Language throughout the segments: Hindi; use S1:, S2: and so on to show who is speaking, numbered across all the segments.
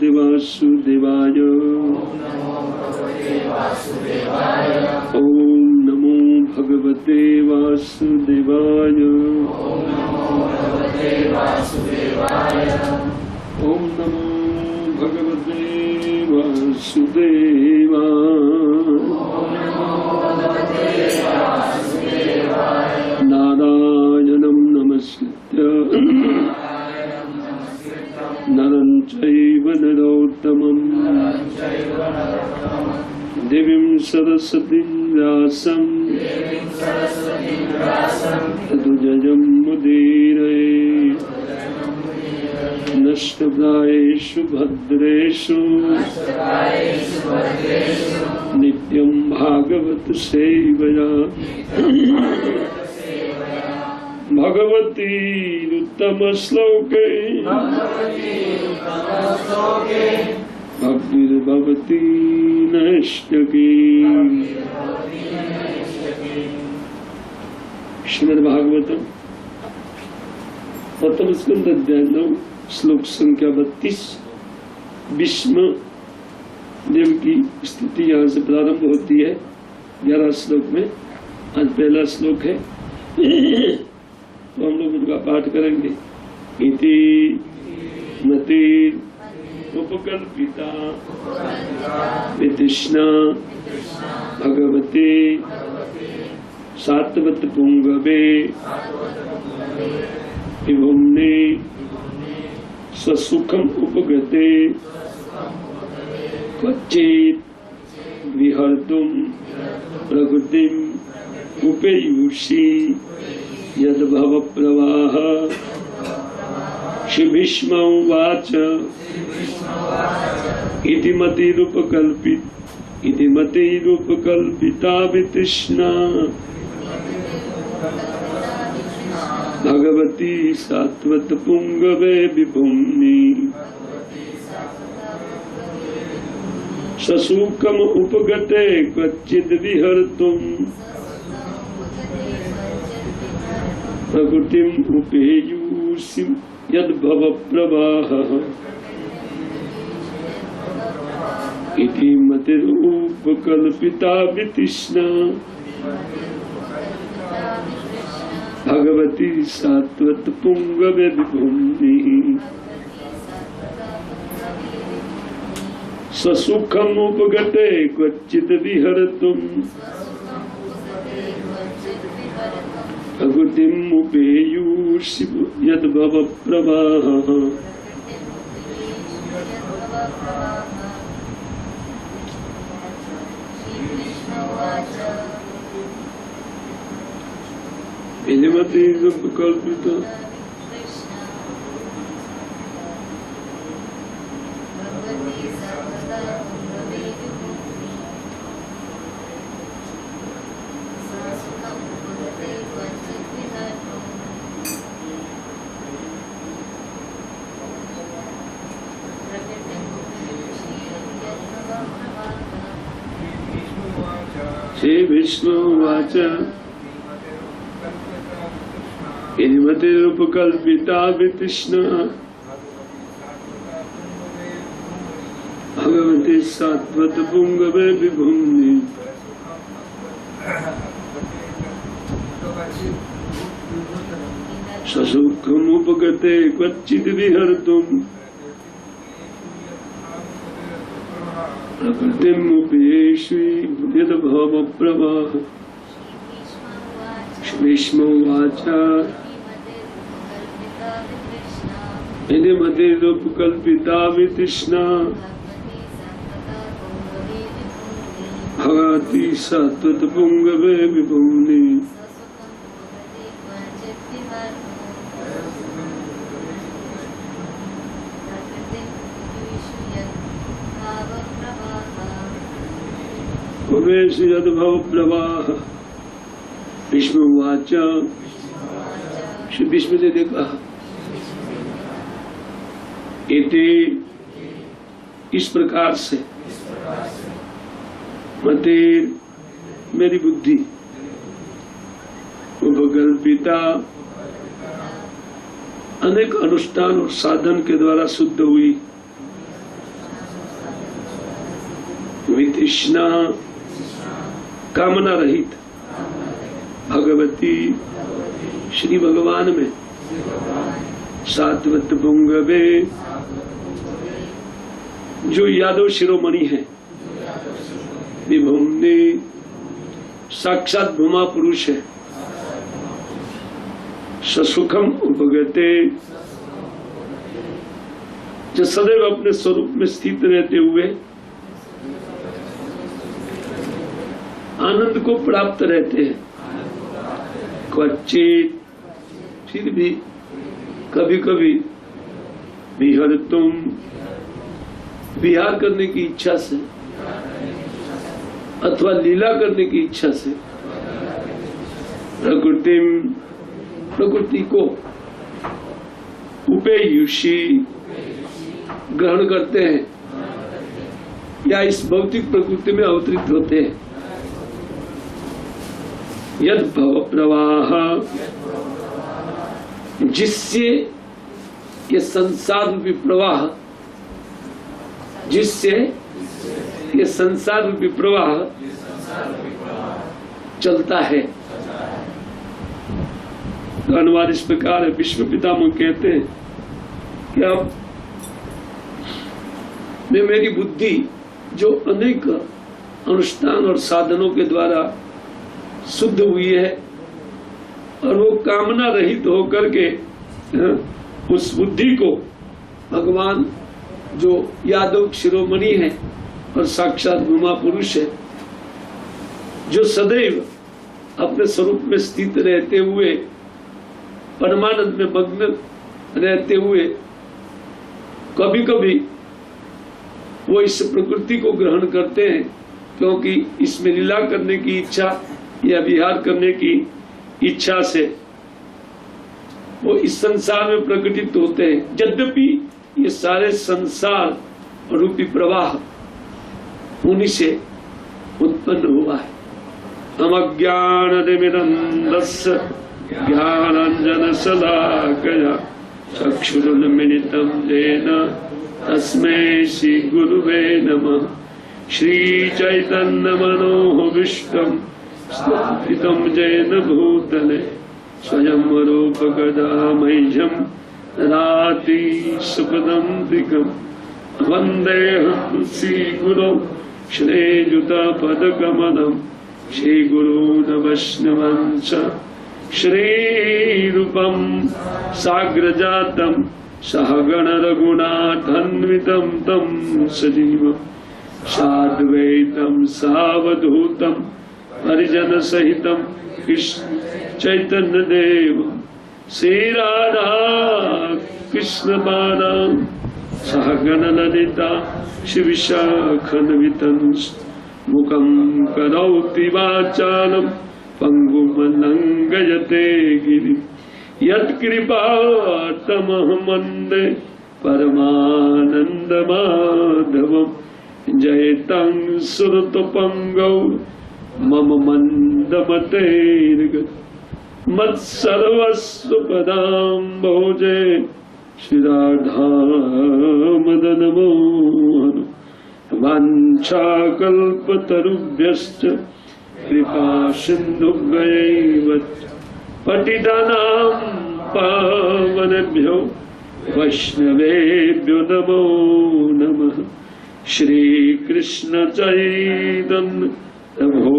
S1: भगवते वासुदेवाय। ओम नमो भगवते वासुदेवाय। ओम नमो भगवते वासुदेवाय। नारायणं नमस्कृत्य नरं चैव नरोत्तमं देवीं सरस्वतीं व्यासं ततो जयं मुदीरये। नष्टप्रायेषु भद्रेषु नित्यं भागवत सेवया। भगवती उत्तम श्लोके भक्तिर्भवती नैष्ठिकी। श्रीमद् भागवतम प्रथम स्कंद अध्याय 9 श्लोक संख्या 32। भीष्म देव की स्तुति यहाँ से प्रारंभ होती है 11 श्लोक में। आज पहला श्लोक है तो हम लोग उनका पाठ करेंगे। इति मति उपकल्पिता वितृष्णा भगवते सात्वत पुंगवे विभुम्ने स्वसुखम उपगते क्वचित् विहर्तुं प्रकृतिं उपेयुषि यद्भव प्रवाह। श्री भीष्म उवाच इति मतिरूपकल्पिता वितृष्णा भगवती सात्वत पुंगवे विभुम्नि ससुखम उपगते क्वचिद् विहर्तुं प्रकृतिम उपेयुषि यद्भव प्रवाहः। इति मतिरूपकल्पिता वितृष्णा भगवती सात्वत पुंगवे विभुम्नि ससुखम उपगते क्वचिद् विहर्तुं प्रकृतिम उपेयुषि यद्भव प्रवाहः। कल्पिता श्री विष्णु उवाच मतिरूपकल्पिता वितृष्णा भगवती सात्वत पुंगवे विभुम्नि ससुखमुपगते क्वचिद् विहर्तुं प्रकृतिम् उपेयुषि यद्भव प्रवाहः। भीष्म उवाच इति मतिरूपकल्पिता वितृष्णा भगवती सात्वत पुंगवे विभुम्नि उपेयुषि यद्भव प्रवाहः। भीष्म उवाच श्री भीष्म जी ने कहा इति इस प्रकार से मते मेरी बुद्धि उपकल्पिता अनेक अनुष्ठान और साधन के द्वारा शुद्ध हुई वितृष्णा कामना रहित भगवती श्री भगवान में सात्वत पुंगवे जो यादव शिरोमणि है, विभुम्नि साक्षात भूमा पुरुष है, ससुखम उपगते जो सदैव अपने स्वरूप में स्थित रहते हुए आनंद को प्राप्त रहते हैं। क्वचित फिर भी कभी कभी विहर तुम विहार करने की इच्छा से अथवा लीला करने की इच्छा से प्रकृति को उपेयुषी ग्रहण करते हैं या इस भौतिक प्रकृति में अवतरित होते हैं। यद भव प्रवाह जिससे ये संसार रूपी प्रवाह जिससे ये संसार रूपी प्रवाह चलता है। तो अनुवाद इस प्रकार है। विश्व पितामह कहते हैं कि अब मेरी बुद्धि जो अनेक अनुष्ठान और साधनों के द्वारा शुद्ध हुई है और वो कामना रहित होकर के उस बुद्धि को भगवान जो यादव शिरोमणि है और साक्षात भूमा पुरुष है, जो सदैव अपने स्वरूप में स्थित रहते हुए परमानंद में मग्न रहते हुए कभी कभी वो इस प्रकृति को ग्रहण करते हैं, क्योंकि इसमें लीला करने की इच्छा या विहार करने की इच्छा से वो इस संसार में प्रकटित होते हैं। यद्यपि ये सारे संसार रूपी प्रवाह उन्हीं से उत्पन्न हुआ है। अमज्ञानतिमिरन्धस्य ज्ञानाञ्जनशलाकया चक्षुरुन्मिलितं येन तस्मै श्रीगुरुवे नमः। श्रीचैतन्यमनोभीष्टं स्थापितं येन भूतले स्वयं रूपकदा मह्यं ददाति सुपदन्तिकं। वन्देऽहं श्रीगुरौ श्रीयुतपदकमलं श्रीगुरून् वैष्णवञ्च श्रीरूपं साग्रजातं सहगण रघुनाथान्वितं तं सजीवं साद्वैतं सावधूतं परिजनसहितं कृष्ण चैतन्यदेवं श्रीराधा कृष्णपादां सहगण ललिता शिवशाखन्वितंश्च मुखं करोति वाचालं पंगुं लङ्घयते गिरिं यत्कृपातमहं वन्दे परमानन्दमाधवं। जयतं सुरतपङ्गौ मम मन्दमतेर्गत मत्सर्वस्वपदाम्भोजे श्रीराधा मदन मोहन। वाञ्छाकल्पतरुभ्यश्च कृपा सिन्धुभ्यैव पतितानां पावनेभ्यो वैष्णवेभ्यो नमो नमः। श्रीकृष्ण चैतन्य प्रभो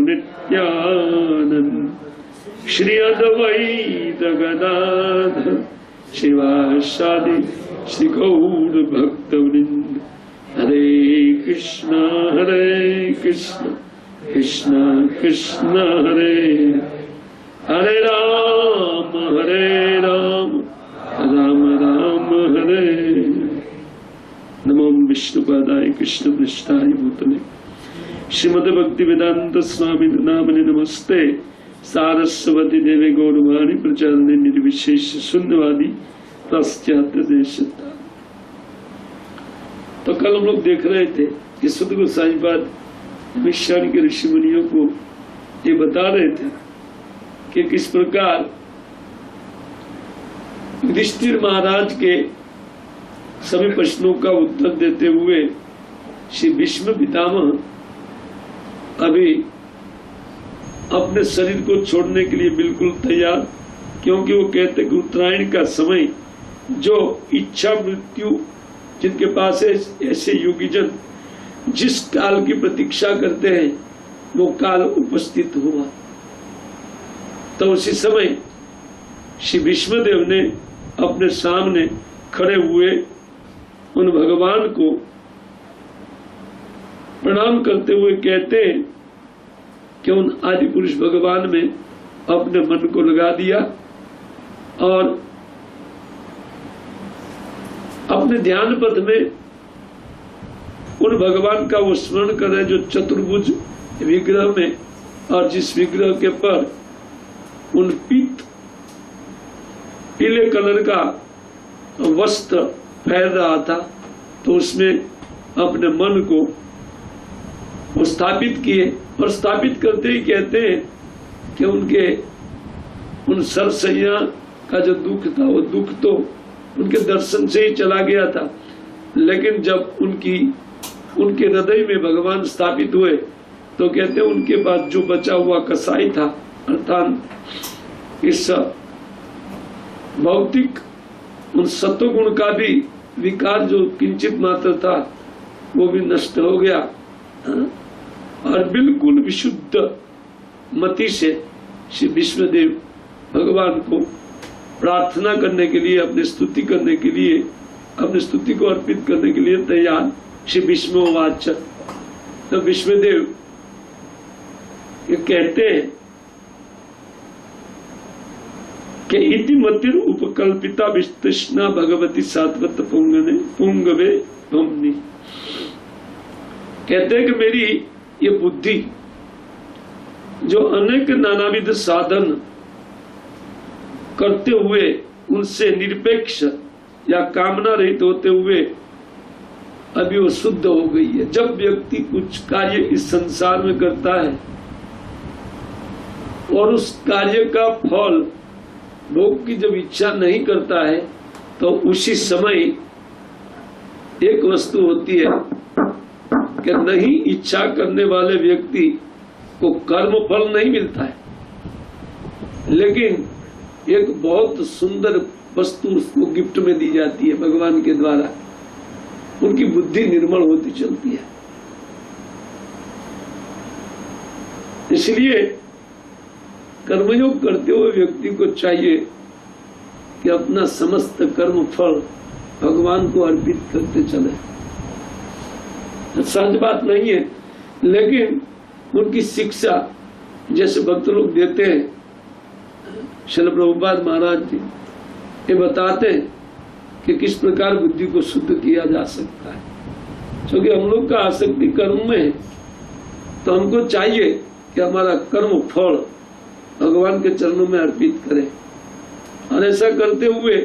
S1: नित्यानंद श्री अद्वैत गदाधर शिवासादि श्री गौर भक्तवृंद। हरे कृष्ण कृष्ण कृष्ण हरे हरे राम राम राम हरे। नमो विष्णुपादाय कृष्ण पृष्ठाय भूतले श्रीमद् भक्ति वेदांत स्वामी नामने नमस्ते। सारस्वती देवी गौरवाणी प्रचारणे निर्विशेष शून्यवादी पाश्चात्य देश। तो कल हम लोग देख रहे थे कि सुध गोसाई पाद विश्वाणी के ऋषि मुनियों को ये बता रहे थे कि किस प्रकार युधिष्ठिर महाराज के सभी प्रश्नों का उत्तर देते हुए श्री भीष्म पितामह अभी अपने शरीर को छोड़ने के लिए बिल्कुल तैयार, क्योंकि वो कहते कि उत्तरायण का समय जो इच्छा मृत्यु जिनके पास है, ऐसे योगीजन जिस काल की प्रतीक्षा करते हैं वो काल उपस्थित हुआ। तो उसी समय श्री भीष्मदेव ने अपने सामने खड़े हुए उन भगवान को प्रणाम करते हुए कहते हैं कि उन आदि पुरुष भगवान में अपने मन को लगा दिया और अपने ध्यान पथ में उन भगवान का वो स्मरण कर रहे जो चतुर्भुज विग्रह में, और जिस विग्रह के पर उन पीले कलर का वस्त्र फैल रहा था, तो उसमें अपने मन को वो स्थापित किए। और स्थापित करते ही कहते हैं कि उनके उन सरसैया का जो दुख था वो दुख तो उनके दर्शन से ही चला गया था, लेकिन जब उनके हृदय में भगवान स्थापित हुए तो कहते हैं उनके बाद जो बचा हुआ कसाई था, अर्थात इस भौतिक उन सत्वगुण का भी विकार जो किंचित मात्र था वो भी नष्ट हो गया और बिल्कुल विशुद्ध मति से श्री विष्णुदेव भगवान को प्रार्थना करने के लिए, अपनी स्तुति करने के लिए, अपनी स्तुति को अर्पित करने के लिए तैयार। श्री विष्णुवाच, तो विष्णुदेव ये कहते हैं कि इति मतिर उपकल्पिता विस्तृष्णा भगवती सात्वत पुंगवे भमनी। कहते हैं कि मेरी ये बुद्धि जो अनेक नानाविध साधन करते हुए उनसे निरपेक्ष या कामना रहित होते हुए अभी वो शुद्ध हो गई है। जब व्यक्ति कुछ कार्य इस संसार में करता है और उस कार्य का फल भोग की जब इच्छा नहीं करता है तो उसी समय एक वस्तु होती है कि नहीं इच्छा करने वाले व्यक्ति को कर्म फल नहीं मिलता है, लेकिन एक बहुत सुंदर वस्तु उसको गिफ्ट में दी जाती है भगवान के द्वारा, उनकी बुद्धि निर्मल होती चलती है। इसलिए कर्मयोग करते हुए व्यक्ति को चाहिए कि अपना समस्त कर्म फल भगवान को अर्पित करते चले। सहज बात नहीं है, लेकिन उनकी शिक्षा जैसे भक्त लोग देते हैं, श्रील प्रभुपाद महाराज जी ये बताते हैं कि किस प्रकार बुद्धि को शुद्ध किया जा सकता है। क्योंकि हम लोग का आसक्ति कर्म में है, तो हमको चाहिए कि हमारा कर्म फल भगवान के चरणों में अर्पित करें और ऐसा करते हुए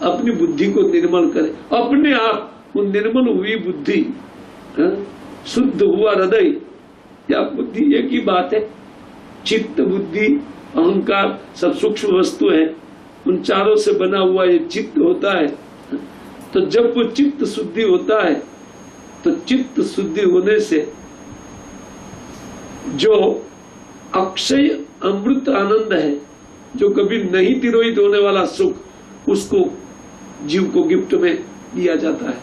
S1: अपनी बुद्धि को निर्मल करें। अपने आप वो निर्मल हुई बुद्धि, शुद्ध हुआ हृदय या बुद्धि एक ही बात है। चित्त, बुद्धि, अहंकार सब सूक्ष्म वस्तु है, उन चारों से बना हुआ ये चित्त होता है। तो जब वो चित्त शुद्धि होता है तो चित्त शुद्धि होने से जो अक्षय अमृत आनंद है, जो कभी नहीं तिरोहित होने वाला सुख, उसको जीव को गिफ्ट में दिया जाता है।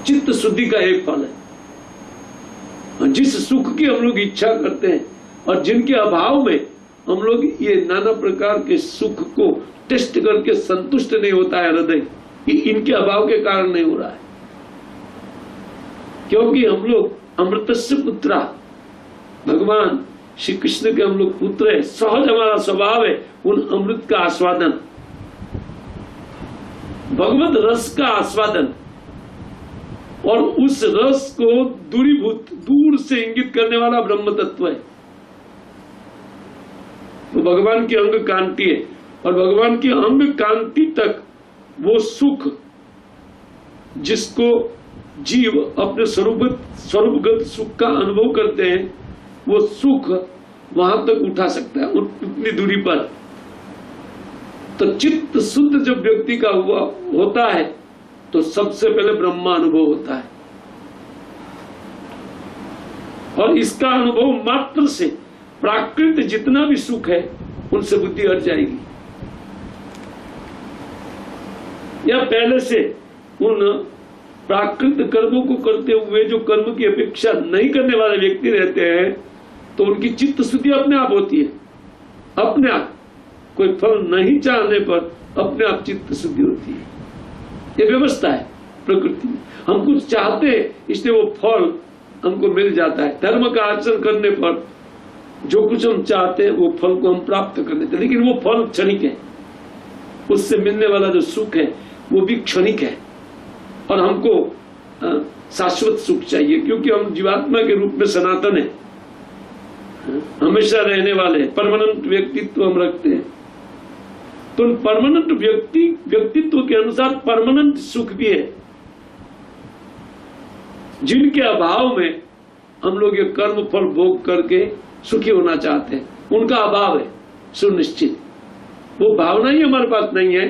S1: चित्त शुद्धि का एक फल है। जिस सुख की हम लोग इच्छा करते हैं और जिनके अभाव में हम लोग ये नाना प्रकार के सुख को टेस्ट करके संतुष्ट नहीं होता है हृदय, इनके अभाव के कारण नहीं हो रहा है। क्योंकि हम लोग अमृतस्य पुत्रा, भगवान श्री कृष्ण के हम लोग पुत्र है, सहज हमारा स्वभाव है उन अमृत का आस्वादन, भगवत रस का आस्वादन, और उस रस को दूर से इंगित करने वाला ब्रह्म तत्व है। तो भगवान की अंग कांति है और भगवान की अंग कांति तक वो सुख जिसको जीव अपने स्वरूपगत सुख का अनुभव करते हैं, वो सुख वहां तक उठा सकता है उतनी दूरी पर। तो चित्त शुद्ध जब व्यक्ति का होता है तो सबसे पहले ब्रह्मा अनुभव होता है, और इसका अनुभव मात्र से प्राकृत जितना भी सुख है उनसे बुद्धि हट जाएगी। या पहले से उन प्राकृत कर्मों को करते हुए जो कर्म की अपेक्षा नहीं करने वाले व्यक्ति रहते हैं, तो उनकी चित्त शुद्धि अपने आप होती है, अपने आप, कोई फल नहीं चाहने पर अपने आप चित्त शुद्धि होती है। ये व्यवस्था है प्रकृति में। हम कुछ चाहते हैं इसलिए वो फल हमको मिल जाता है। धर्म का आचरण करने पर जो कुछ हम चाहते हैं वो फल को हम प्राप्त कर लेते हैं, लेकिन वो फल क्षणिक है, उससे मिलने वाला जो सुख है वो भी क्षणिक है। और हमको शाश्वत सुख चाहिए, क्योंकि हम जीवात्मा के रूप में सनातन है, हमेशा रहने वाले, परमानेंट व्यक्तित्व हम रखते हैं। तो परमानेंट व्यक्तित्व के अनुसार परमानेंट सुख भी है, जिनके अभाव में हम लोग ये कर्म फल भोग करके सुखी होना चाहते हैं, उनका अभाव है सुनिश्चित। वो भावना ही हमारे पास नहीं है।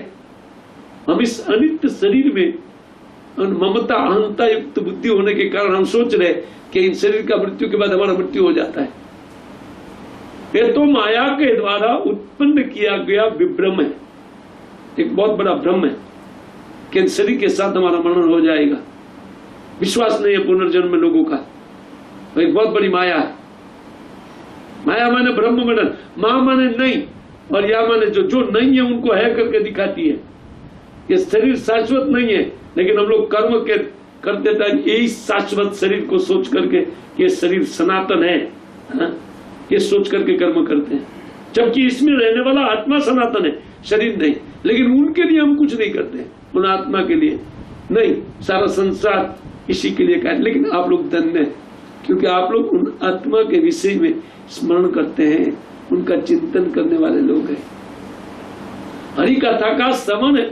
S1: हम इस अनित्य शरीर में ममता अहंता युक्त बुद्धि होने के कारण हम सोच रहे कि इन शरीर का मृत्यु के बाद हमारा मृत्यु हो जाता है। ये तो माया के द्वारा उत्पन्न किया गया विभ्रम है, एक बहुत बड़ा भ्रम है कि शरीर के साथ हमारा मरण हो जाएगा। विश्वास नहीं है पुनर्जन्म में लोगों का, तो एक बहुत बड़ी माया है। माया माने ब्रह्म मंडल, मां माने नहीं, और या माने जो नहीं है उनको है करके दिखाती है। ये शरीर शाश्वत नहीं है, लेकिन हम लोग कर्म के करते टाइम यही शाश्वत शरीर को सोच करके ये शरीर सनातन है, ये सोच करके कर्म करते हैं, जबकि इसमें रहने वाला आत्मा सनातन है, शरीर नहीं। लेकिन उनके लिए हम कुछ नहीं करते, उन आत्मा के लिए नहीं, सारा संसार इसी के लिए कार्य। लेकिन आप लोग धन्य हैं, क्योंकि आप लोग उन आत्मा के विषय में स्मरण करते हैं, उनका चिंतन करने वाले लोग हैं। हरि कथा का श्रवण है,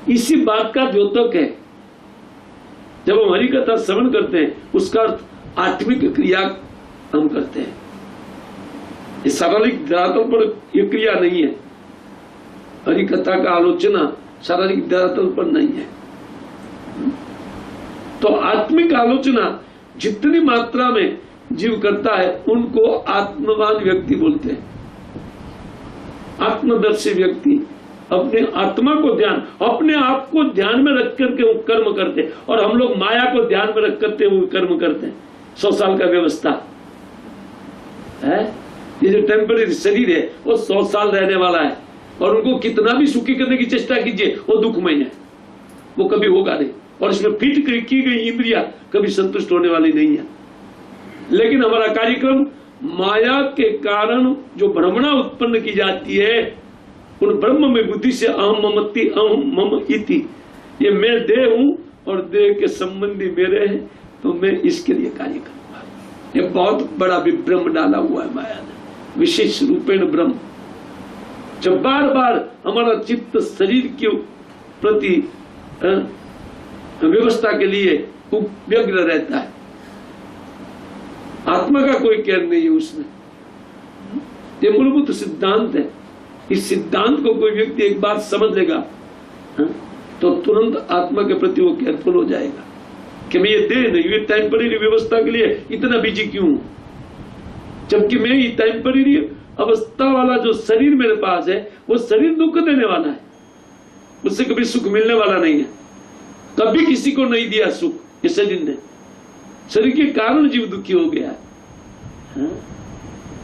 S1: इसी बात का द्योतक है। जब हम हरि कथा श्रवण करते हैं, उसका अर्थ आत्मिक क्रिया हम करते हैं। ये शारीरिक धरातल पर यह क्रिया नहीं है। हरि कथा का आलोचना शारीरिक धरातल पर नहीं है। तो आत्मिक आलोचना जितनी मात्रा में जीव करता है, उनको आत्मवान व्यक्ति बोलते हैं। आत्मदर्शी व्यक्ति अपने आत्मा को ध्यान, अपने आप को ध्यान में रख करके वो कर्म करते हैं, और हम लोग माया को ध्यान में रख करके वो कर्म करते हैं। 100 साल का व्यवस्था है। ये जो टेम्परेरी शरीर है वो 100 साल रहने वाला है, और उनको कितना भी सुखी करने की चेष्टा कीजिए वो दुखमय है, वो कभी होगा नहीं। और इसमें फिट की गई इंद्रिया कभी संतुष्ट होने वाली नहीं है। लेकिन हमारा कार्यक्रम माया के कारण जो भ्रमणा उत्पन्न की जाती है, उन ब्रह्म में बुद्धि से अहम ममति अहम मम इति, ये मैं देह हूं और देह के संबंधी मेरे हैं, तो मैं इसके लिए कार्य करूंगा। ये बहुत बड़ा विभ्रम डाला हुआ है माया ने, विशेष रूपेण ब्रह्म। जब बार बार हमारा चित्त शरीर के प्रति व्यवस्था के लिए व्यग्र रहता है, आत्मा का कोई केयर नहीं है उसमें। ये मूलभूत सिद्धांत है। इस सिद्धांत को कोई व्यक्ति एक बार समझ लेगा तो तुरंत आत्मा के प्रति वो केयरफुल हो जाएगा कि मैं ये देह नहीं, ये टेम्परेरी व्यवस्था के लिए इतना बिजी क्यों हूं, जबकि मैं ये टेम्परेरी अवस्था वाला जो शरीर मेरे पास है वो शरीर दुख देने वाला है, उससे कभी सुख मिलने वाला नहीं है। कभी किसी को नहीं दिया सुख ये शरीर ने, शरीर के कारण जीव दुखी हो गया है।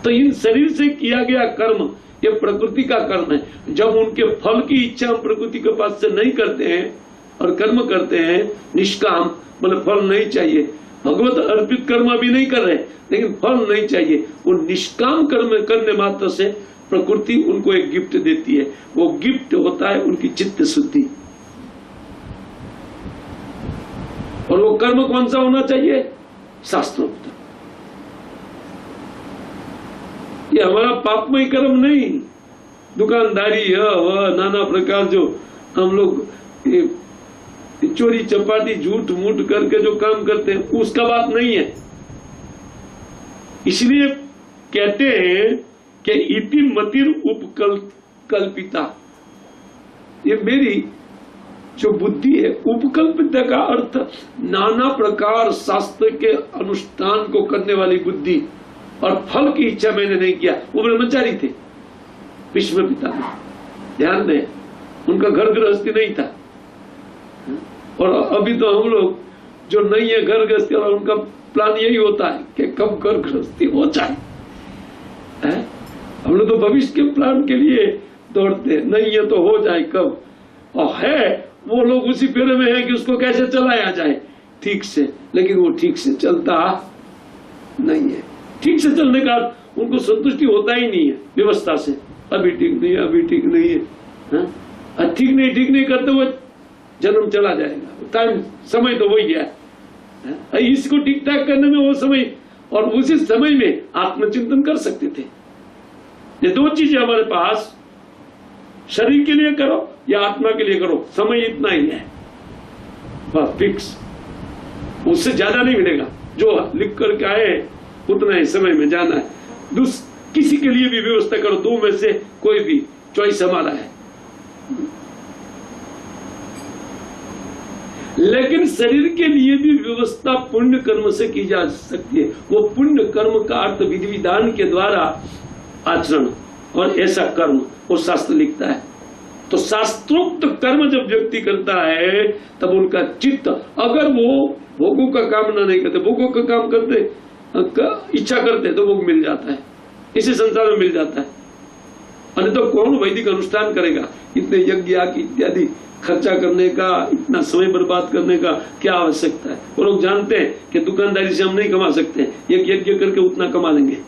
S1: तो इन शरीर से किया गया कर्म ये प्रकृति का कर्म है। जब उनके फल की इच्छा हम प्रकृति के पास से नहीं करते हैं और कर्म करते हैं निष्काम, मतलब फल नहीं चाहिए, भगवत अर्पित कर्म अभी नहीं कर रहे लेकिन फल नहीं चाहिए, वो निष्काम कर्म करने मात्र से प्रकृति उनको एक गिफ्ट देती है। वो गिफ्ट होता है उनकी चित्त शुद्धि। और वो कर्म कौन सा होना चाहिए? शास्त्रोक्त। ये हमारा पापमय कर्म नहीं, दुकानदारी नाना प्रकार जो हम लोग चोरी चपाटी झूठ मूठ करके जो काम करते हैं उसका बात नहीं है। इसलिए कहते हैं कि इति मतिर उपकल्पिता, ये मेरी जो बुद्धि है, उपकल्पित का अर्थ नाना प्रकार शास्त्र के अनुष्ठान को करने वाली बुद्धि, और फल की इच्छा मैंने नहीं किया। वो ब्रह्मचारी थे भीष्म पितामह, ध्यान दें, उनका घर गृहस्थी नहीं था। और अभी तो हम लोग जो नहीं है घर गृहस्थी, और उनका प्लान यही होता है कि कब घर गृहस्थी हो जाए। हम लोग तो भविष्य के प्लान के लिए दौड़ते हैं, नहीं है तो हो जाए कब, और है वो लोग उसी फेरे में है कि उसको कैसे चलाया जाए ठीक से, लेकिन वो ठीक से चलता नहीं है। ठीक से चलने का उनको संतुष्टि होता ही नहीं है व्यवस्था से, अभी ठीक नहीं है, अभी ठीक नहीं है, ठीक नहीं करते हुए जन्म चला जाएगा। टाइम समय तो वही है, इसको ठीक ठाक करने में वो समय, और उसी समय में आत्मचिंतन कर सकते थे। ये दो चीजें हमारे पास, शरीर के लिए करो या आत्मा के लिए करो, समय इतना ही है बस फिक्स, उससे ज्यादा नहीं मिलेगा। जो लिख करके आए उतना ही समय में जाना है। किसी के लिए भी व्यवस्था करो, दो में से कोई भी चॉइस हमारा है। लेकिन शरीर के लिए भी व्यवस्था पुण्य कर्म से की जा सकती है। वो पुण्य कर्म का अर्थ विधि विधान के द्वारा आचरण, और ऐसा कर्म वो शास्त्र लिखता है। तो शास्त्रोक्त कर्म जब व्यक्ति करता है तब उनका चित्त, अगर वो भोगों का कामना नहीं करते, भोगों का काम करते, इच्छा करते, तो भोग मिल जाता है, इसी संसार में मिल जाता है। अन्य तो कौन वैदिक अनुष्ठान करेगा? इतने यज्ञ इत्यादि खर्चा करने का, इतना समय बर्बाद करने का क्या आवश्यकता है? वो लोग जानते हैं कि दुकानदारी से हम नहीं कमा सकते, एक यज्ञ करके उतना कमा लेंगे।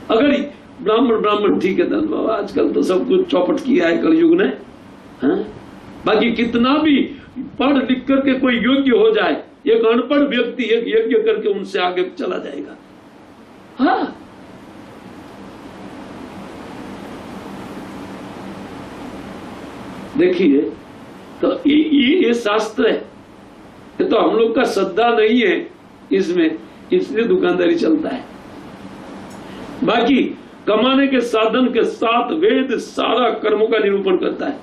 S1: अगर ब्राह्मण ठीक है, बाबा आजकल तो सब कुछ चौपट किया है कलयुग ने, बाकी कितना भी पढ़ लिख करके कोई योग्य हो जाए, एक अनपढ़ व्यक्ति एक यज्ञ करके उनसे आगे चला जाएगा। हाँ, देखिए, तो ये शास्त्र है, ये तो हम लोग का श्रद्धा नहीं है इसमें, इसलिए दुकानदारी चलता है। बाकी कमाने के साधन के साथ वेद सारा कर्मों का निरूपण करता है।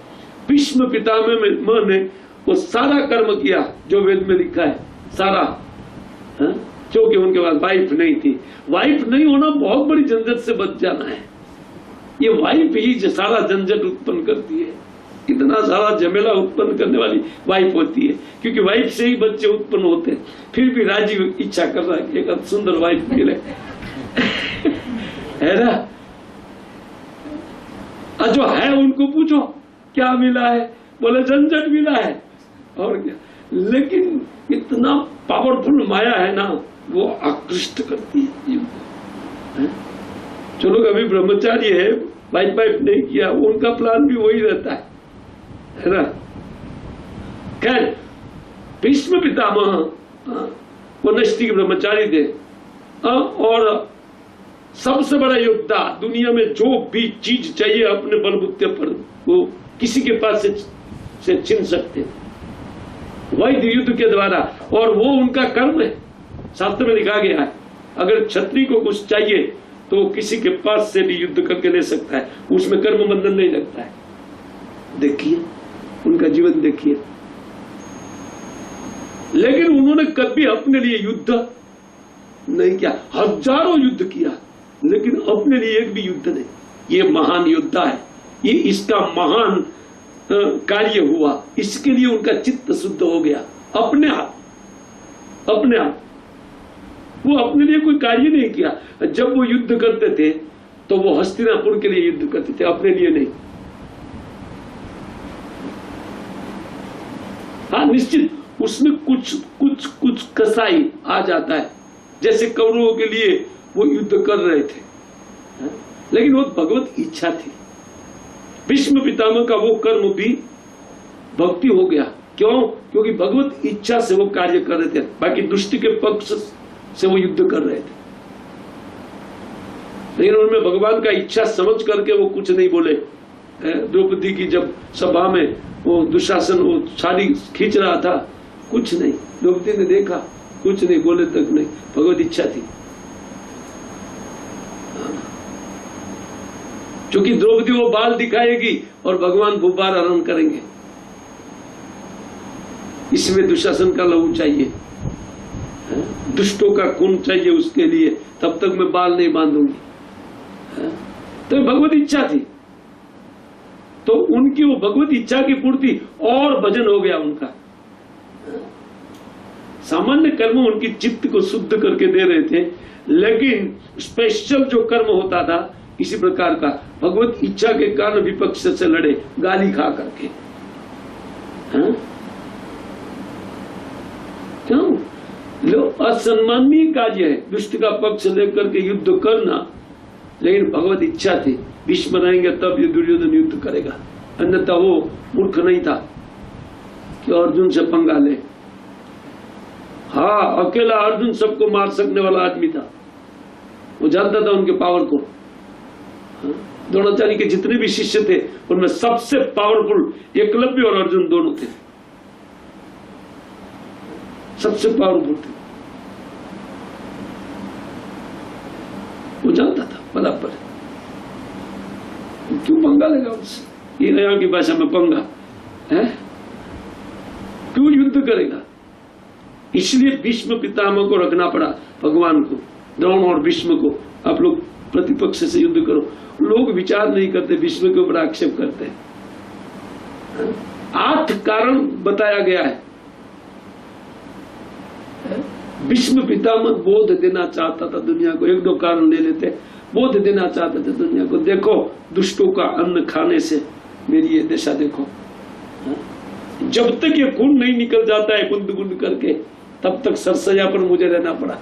S1: भीष्म पितामह ने वो सारा कर्म किया जो वेद में लिखा है, सारा, क्योंकि उनके पास वाइफ नहीं थी। वाइफ नहीं होना बहुत बड़ी झंझट से बच जाना है। ये वाइफ ही सारा झंझट उत्पन्न करती है, इतना सारा झमेला उत्पन्न करने वाली वाइफ होती है, क्योंकि वाइफ से ही बच्चे उत्पन्न होते हैं। फिर भी राजीव इच्छा कर रहा है एक सुंदर वाइफ मिले, है ना? जो है उनको पूछो क्या मिला है, बोले झंझट मिला है और क्या। लेकिन इतना पावरफुल माया है ना, वो आकृष्ट करती है। जो लोग अभी ब्रह्मचारी है, वाइफ नहीं किया, उनका प्लान भी वही रहता है ना? खैर, भीष्म पितामह वो नैष्ठिक ब्रह्मचारी थे, और सबसे बड़ा योद्धा, दुनिया में जो भी चीज चाहिए अपने बलबूते पर वो किसी के पास से छीन सकते, वैध युद्ध के द्वारा। और वो उनका कर्म है, शास्त्र में लिखा गया है, अगर क्षत्रिय को कुछ चाहिए तो किसी के पास से भी युद्ध करके ले सकता है, उसमें कर्म बंधन नहीं लगता है। देखिए उनका जीवन देखिए। लेकिन उन्होंने कभी अपने लिए युद्ध नहीं किया, हजारों युद्ध किया, लेकिन अपने लिए एक भी युद्ध नहीं। ये महान योद्धा है, ये इसका महान कार्य हुआ, इसके लिए उनका चित्त शुद्ध हो गया अपने आप। वो अपने लिए कोई कार्य नहीं किया। जब वो युद्ध करते थे तो वो हस्तिनापुर के लिए युद्ध करते थे, अपने लिए नहीं। हाँ, निश्चित उसमें कुछ कसाई आ जाता है, जैसे कौरवों के लिए वो युद्ध कर रहे थे, लेकिन वो भगवत इच्छा थी। भीष्म पितामह का वो कर्म भी भक्ति हो गया। क्यों? क्योंकि भगवत इच्छा से वो कार्य कर रहे थे, बाकी दुष्ट के पक्ष से वो युद्ध कर रहे थे। लेकिन उनमें भगवान का इच्छा समझ करके वो कुछ नहीं बोले। द्रौपदी की जब सभा में वो दुशासन वो साड़ी खींच रहा था, कुछ नहीं, द्रौपदी ने देखा, कुछ नहीं बोले तक नहीं, भगवत इच्छा थी। क्योंकि द्रौपदी वो बाल दिखाएगी और भगवान गुब्बारा रन करेंगे, इसमें दुशासन का लहू चाहिए, दुष्टों का खून चाहिए, उसके लिए तब तक मैं बाल नहीं बांधूंगी। तो भगवत इच्छा थी, तो उनकी वो भगवत इच्छा की पूर्ति और भजन हो गया उनका। सामान्य कर्म उनकी चित्त को शुद्ध करके दे रहे थे, लेकिन स्पेशल जो कर्म होता था इसी प्रकार का, भगवत इच्छा के कारण विपक्ष से लड़े, गाली खा करके। क्यों? लो, असम्माननीय कार्य है दुष्ट का पक्ष लेकर के युद्ध करना, लेकिन भगवत इच्छा थी भीष्म रहेंगे तब ये दुर्योधन युद्ध करेगा, अन्यथा वो मूर्ख नहीं था कि अर्जुन से पंगा ले। हाँ, अकेला अर्जुन सबको मार सकने वाला आदमी था, वो जानता था उनके पावर को। द्रोणाचार्य के जितने भी शिष्य थे उनमें सबसे पावरफुल एकलव्य और अर्जुन दोनों थे, सबसे पावरफुल थे। वो जानता था बराबर, क्यों पंगा लेगा उससे, ये यहाँ की भाषा में पंगा है, क्यों युद्ध करेगा। इसलिए भीष्म पितामह को रखना पड़ा भगवान को, द्रोण और भीष्म को, आप लोग प्रतिपक्ष से युद्ध करो। लोग विचार नहीं करते, भीष्म के ऊपर आक्षेप करते हैं। 8 कारण बताया गया है। भीष्म पितामह बोध देना चाहता था दुनिया को, 1-2 कारण ले लेते, बोध देना चाहते थे दुनिया को, देखो दुष्टों का अन्न खाने से मेरी ये दशा देखो। जब तक ये खून नहीं निकल जाता है गुंद गुंद करके, तब तक सरसैया पर मुझे रहना पड़ा।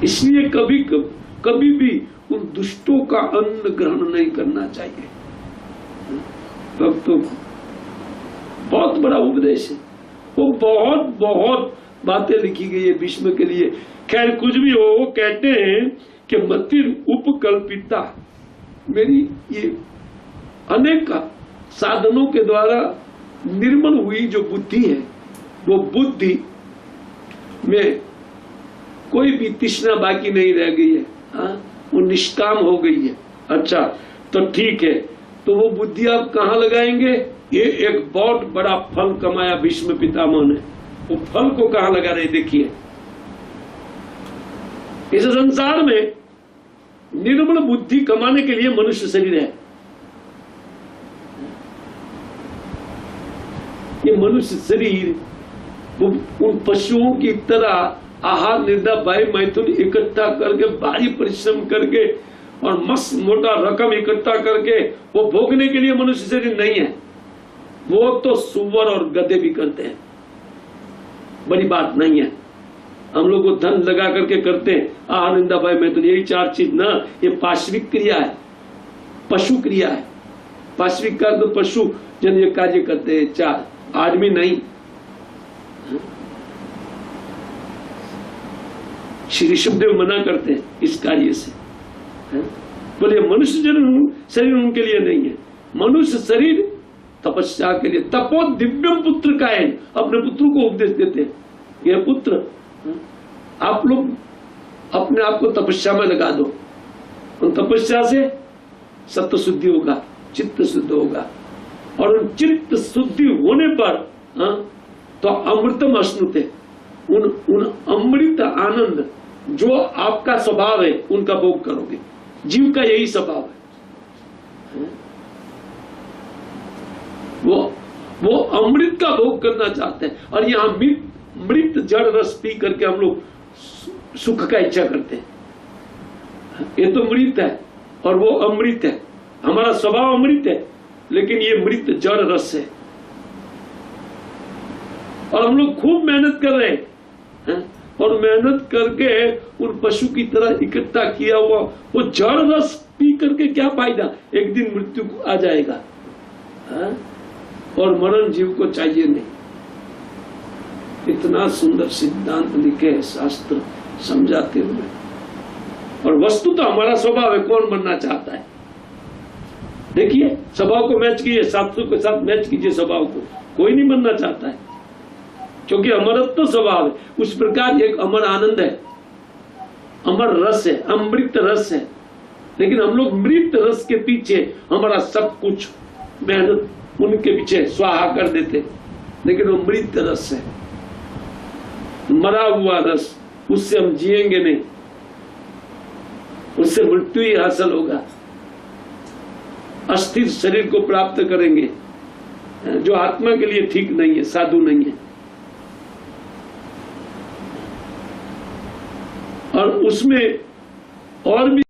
S1: इसलिए कभी भी उन दुष्टों का अन्न ग्रहण नहीं करना चाहिए। भक्तों, बहुत बड़ा उपदेश है, वो बहुत बातें लिखी गई है भीष्म के लिए। खैर कुछ भी हो, वो कहते हैं कि मतिर उपकल्पिता, मेरी ये अनेक साधनों के द्वारा निर्मल हुई जो बुद्धि है, वो बुद्धि में कोई भी तृष्णा बाकी नहीं रह गई है। वो निष्काम हो गई है। अच्छा, तो ठीक है, तो वो बुद्धि आप कहाँ लगाएंगे? ये एक बहुत बड़ा फल कमाया भीष्म पितामह ने, वो फल को कहाँ लगा रहे देखिए। इस संसार में निर्मल बुद्धि कमाने के लिए मनुष्य शरीर है। ये मनुष्य शरीर वो उन पशुओं की तरह आहार निद्रा वायु मैथुन इकट्ठा करके, भारी परिश्रम करके और मस्त मोटा रकम इकट्ठा करके वो भोगने के लिए मनुष्य शरीर नहीं है। वो तो सुअर और गधे भी करते हैं, बड़ी बात नहीं है। हम लोग को धन लगा करके करते हैं आहार निंदा वायु मैथुन, यही 4 चीज ना। ये पाश्विक क्रिया है, पशु क्रिया है। पाश्विक का तो पशु जन ये कार्य करते हैं, 4, आदमी नहीं। श्री ऋषभदेव मना करते हैं इस कार्य से, बोले मनुष्य शरीर उनके लिए नहीं है। मनुष्य शरीर तपस्या के लिए, तपो दिव्यम पुत्र का है, अपने पुत्रों को उपदेश देते हैं, यह पुत्र आप लोग अपने आप को तपस्या में लगा दो, उन तपस्या से सत्य शुद्धि होगा, चित्त शुद्ध होगा, और उन चित्त शुद्धि होने पर तो अमृतम अश्नुते, उन अमृत आनंद जो आपका स्वभाव है उनका भोग करोगे। जीव का यही स्वभाव है, वो अमृत का भोग करना चाहते हैं। और यहाँ मृत जड़ रस पी करके हम लोग सुख का इच्छा करते हैं। ये तो मृत है और वो अमृत है, हमारा स्वभाव अमृत है, लेकिन ये मृत जड़ रस है। और हम लोग खूब मेहनत कर रहे हैं, और मेहनत करके उन पशु की तरह इकट्ठा किया हुआ वो जड़ रस पी करके क्या फायदा? एक दिन मृत्यु आ जाएगा, और मरण जीव को चाहिए नहीं। इतना सुंदर सिद्धांत लिखे है शास्त्र समझाते हुए। और वस्तु तो हमारा स्वभाव है, कौन बनना चाहता है? देखिए स्वभाव को मैच कीजिए, शास्त्रों के साथ मैच कीजिए स्वभाव को, कोई नहीं बनना चाहता है, क्योंकि अमरत्व स्वभाव है। उस प्रकार एक अमर आनंद है, अमर रस है, अमृत रस है। लेकिन हम लोग मृत रस के पीछे हमारा सब कुछ मेहनत उनके पीछे स्वाहा कर देते, लेकिन वो मृत रस है, मरा हुआ रस, उससे हम जिएंगे नहीं, उससे मृत्यु ही हासिल होगा। अस्थिर शरीर को प्राप्त करेंगे जो आत्मा के लिए ठीक नहीं है, साधु नहीं है। और उसमें और भी